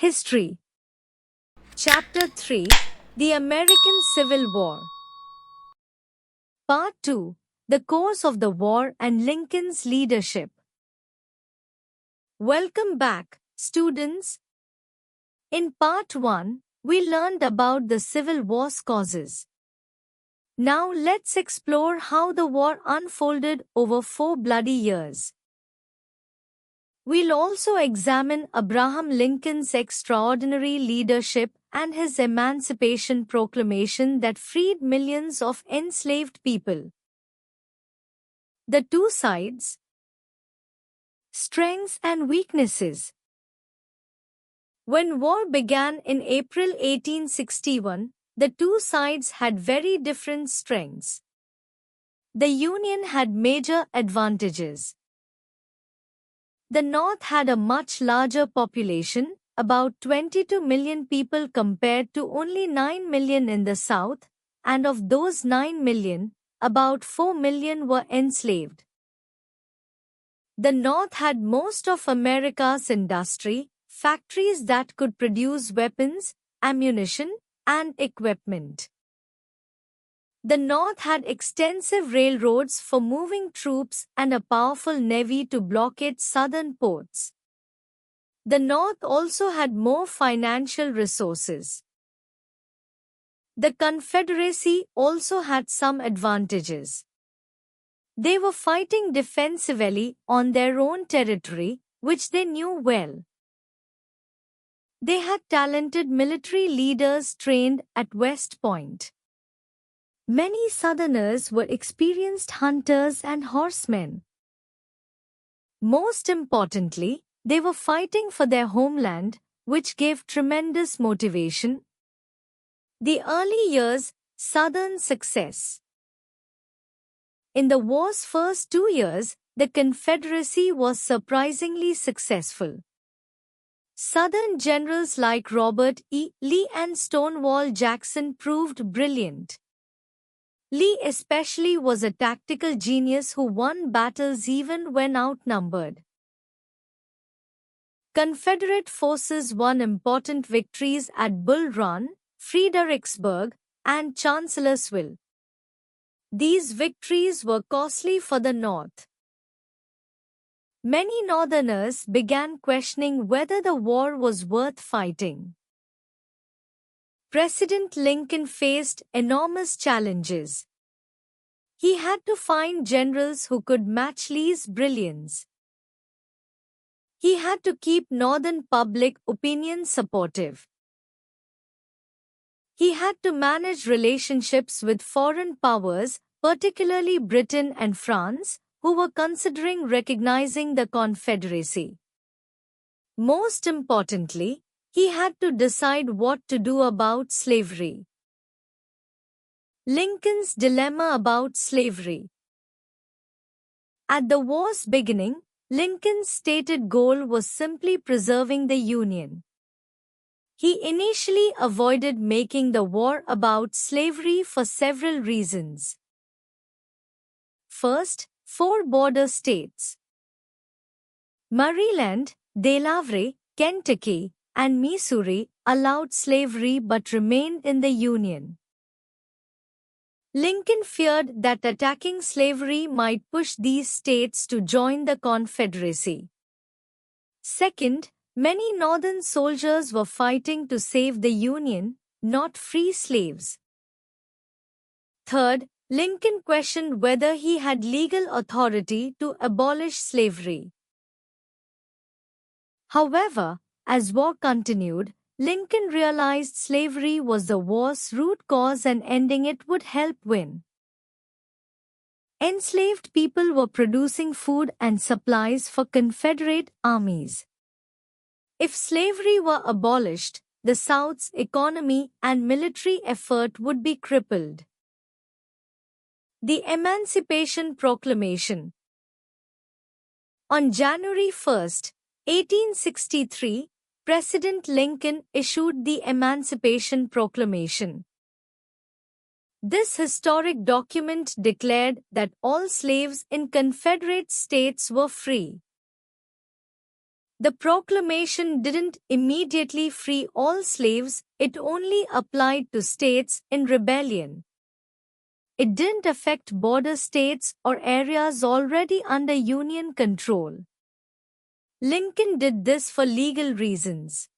History. Chapter 3, The American Civil War. Part 2, The Course of the War and Lincoln's Leadership. Welcome back, students. In Part 1, we learned about the Civil War's causes. Now let's explore how the war unfolded over 4 bloody years. We'll also examine Abraham Lincoln's extraordinary leadership and his Emancipation Proclamation that freed millions of enslaved people. The two sides. Strengths and weaknesses. When war began in April 1861, the two sides had very different strengths. The Union had major advantages. The North had a much larger population, about 22 million people compared to only 9 million in the South, and of those 9 million, about 4 million were enslaved. The North had most of America's industry, factories that could produce weapons, ammunition, and equipment. The North had extensive railroads for moving troops and a powerful navy to blockade southern ports. The North also had more financial resources. The Confederacy also had some advantages. They were fighting defensively on their own territory, which they knew well. They had talented military leaders trained at West Point. Many Southerners were experienced hunters and horsemen. Most importantly, they were fighting for their homeland, which gave tremendous motivation. The early years, Southern success. In the war's first 2 years, the Confederacy was surprisingly successful. Southern generals like Robert E. Lee and Stonewall Jackson proved brilliant. Lee especially was a tactical genius who won battles even when outnumbered. Confederate forces won important victories at Bull Run, Fredericksburg, and Chancellorsville. These victories were costly for the North. Many Northerners began questioning whether the war was worth fighting. President Lincoln faced enormous challenges. He had to find generals who could match Lee's brilliance. He had to keep Northern public opinion supportive. He had to manage relationships with foreign powers, particularly Britain and France, who were considering recognizing the Confederacy. Most importantly, he had to decide what to do about slavery. Lincoln's dilemma about slavery. At the war's beginning, Lincoln's stated goal was simply preserving the Union. He initially avoided making the war about slavery for several reasons. First, 4 border states. Maryland, Delaware, Kentucky, and Missouri allowed slavery but remained in the Union. Lincoln feared that attacking slavery might push these states to join the Confederacy. Second, many Northern soldiers were fighting to save the Union, not free slaves. Third, Lincoln questioned whether he had legal authority to abolish slavery. However, as war continued, Lincoln realized slavery was the war's root cause and ending it would help win. Enslaved people were producing food and supplies for Confederate armies. If slavery were abolished, the South's economy and military effort would be crippled. The Emancipation Proclamation. On January 1, 1863, President Lincoln issued the Emancipation Proclamation. This historic document declared that all slaves in Confederate states were free. The proclamation didn't immediately free all slaves, it only applied to states in rebellion. It didn't affect border states or areas already under Union control. Lincoln did this for legal reasons.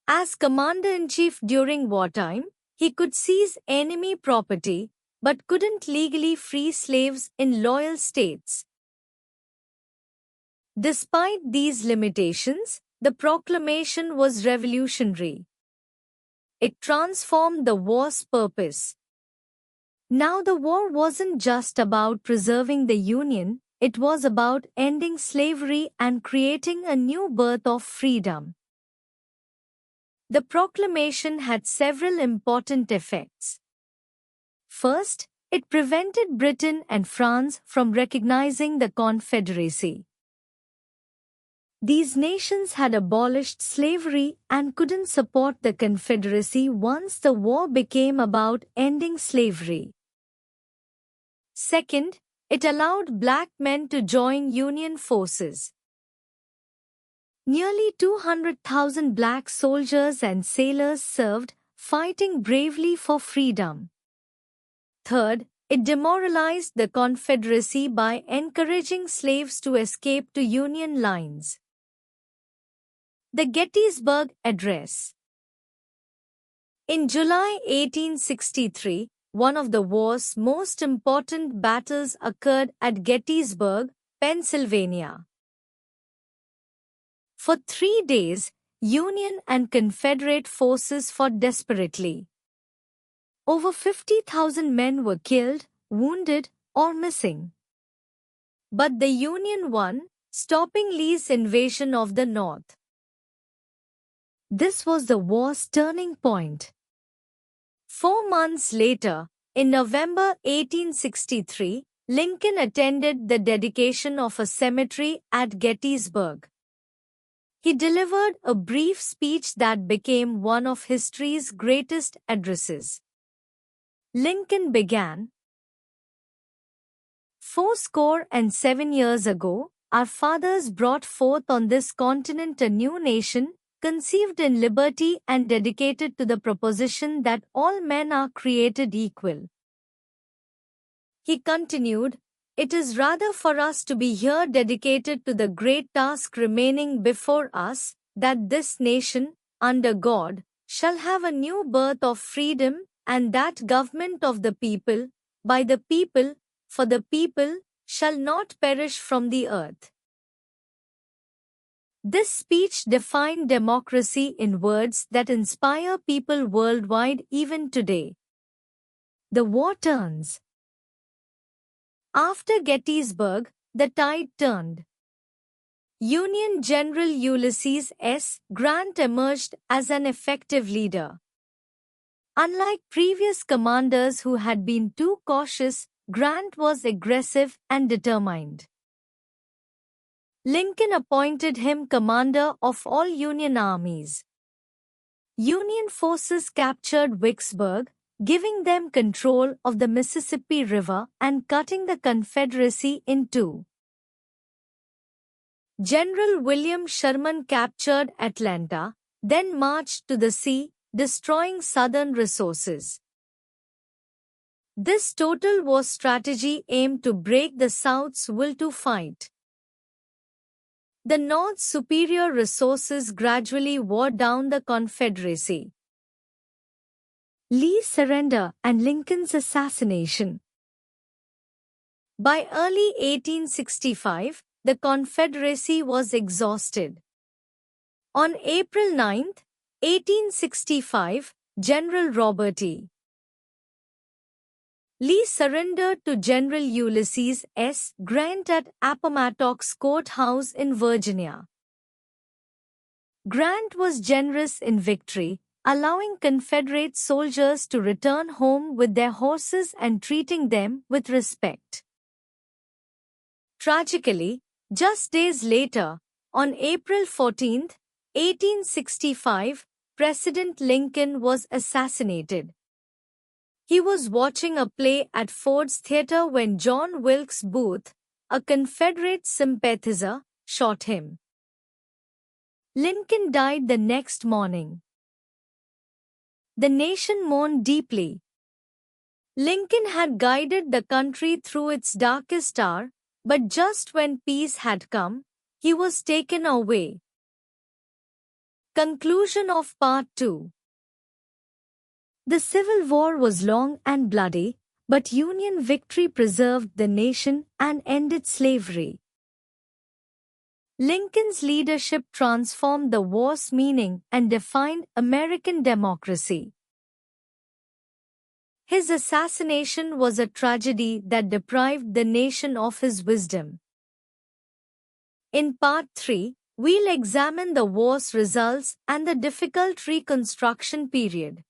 As commander-in-chief during wartime, he could seize enemy property, but couldn't legally free slaves in loyal states. Despite these limitations, the proclamation was revolutionary. It transformed the war's purpose. Now the war wasn't just about preserving the Union, it was about ending slavery and creating a new birth of freedom. The proclamation had several important effects. First, it prevented Britain and France from recognizing the Confederacy. These nations had abolished slavery and couldn't support the Confederacy once the war became about ending slavery. Second, it allowed black men to join Union forces. Nearly 200,000 black soldiers and sailors served, fighting bravely for freedom. Third, it demoralized the Confederacy by encouraging slaves to escape to Union lines. The Gettysburg Address. In July 1863, one of the war's most important battles occurred at Gettysburg, Pennsylvania. For 3 days, Union and Confederate forces fought desperately. Over 50,000 men were killed, wounded, or missing. But the Union won, stopping Lee's invasion of the North. This was the war's turning point. 4 months later, in November 1863, Lincoln attended the dedication of a cemetery at Gettysburg. He delivered a brief speech that became one of history's greatest addresses. Lincoln began, "407 years ago, our fathers brought forth on this continent a new nation, conceived in liberty and dedicated to the proposition that all men are created equal." He continued, "It is rather for us to be here dedicated to the great task remaining before us, that this nation, under God, shall have a new birth of freedom, and that government of the people, by the people, for the people, shall not perish from the earth." This speech defined democracy in words that inspire people worldwide even today. The war turns. After Gettysburg, the tide turned. Union General Ulysses S. Grant emerged as an effective leader. Unlike previous commanders who had been too cautious, Grant was aggressive and determined. Lincoln appointed him commander of all Union armies. Union forces captured Vicksburg, giving them control of the Mississippi River and cutting the Confederacy in two. General William Sherman captured Atlanta, then marched to the sea, destroying Southern resources. This total war strategy aimed to break the South's will to fight. The North's superior resources gradually wore down the Confederacy. Lee's surrender and Lincoln's assassination. By early 1865, the Confederacy was exhausted. On April 9, 1865, General Robert E. Lee surrendered to General Ulysses S. Grant at Appomattox Courthouse in Virginia. Grant was generous in victory, allowing Confederate soldiers to return home with their horses and treating them with respect. Tragically, just days later, on April 14, 1865, President Lincoln was assassinated. He was watching a play at Ford's Theater when John Wilkes Booth, a Confederate sympathizer, shot him. Lincoln died the next morning. The nation mourned deeply. Lincoln had guided the country through its darkest hour, but just when peace had come, he was taken away. Conclusion of Part 2. The Civil War was long and bloody, but Union victory preserved the nation and ended slavery. Lincoln's leadership transformed the war's meaning and defined American democracy. His assassination was a tragedy that deprived the nation of his wisdom. In Part 3, we'll examine the war's results and the difficult Reconstruction period.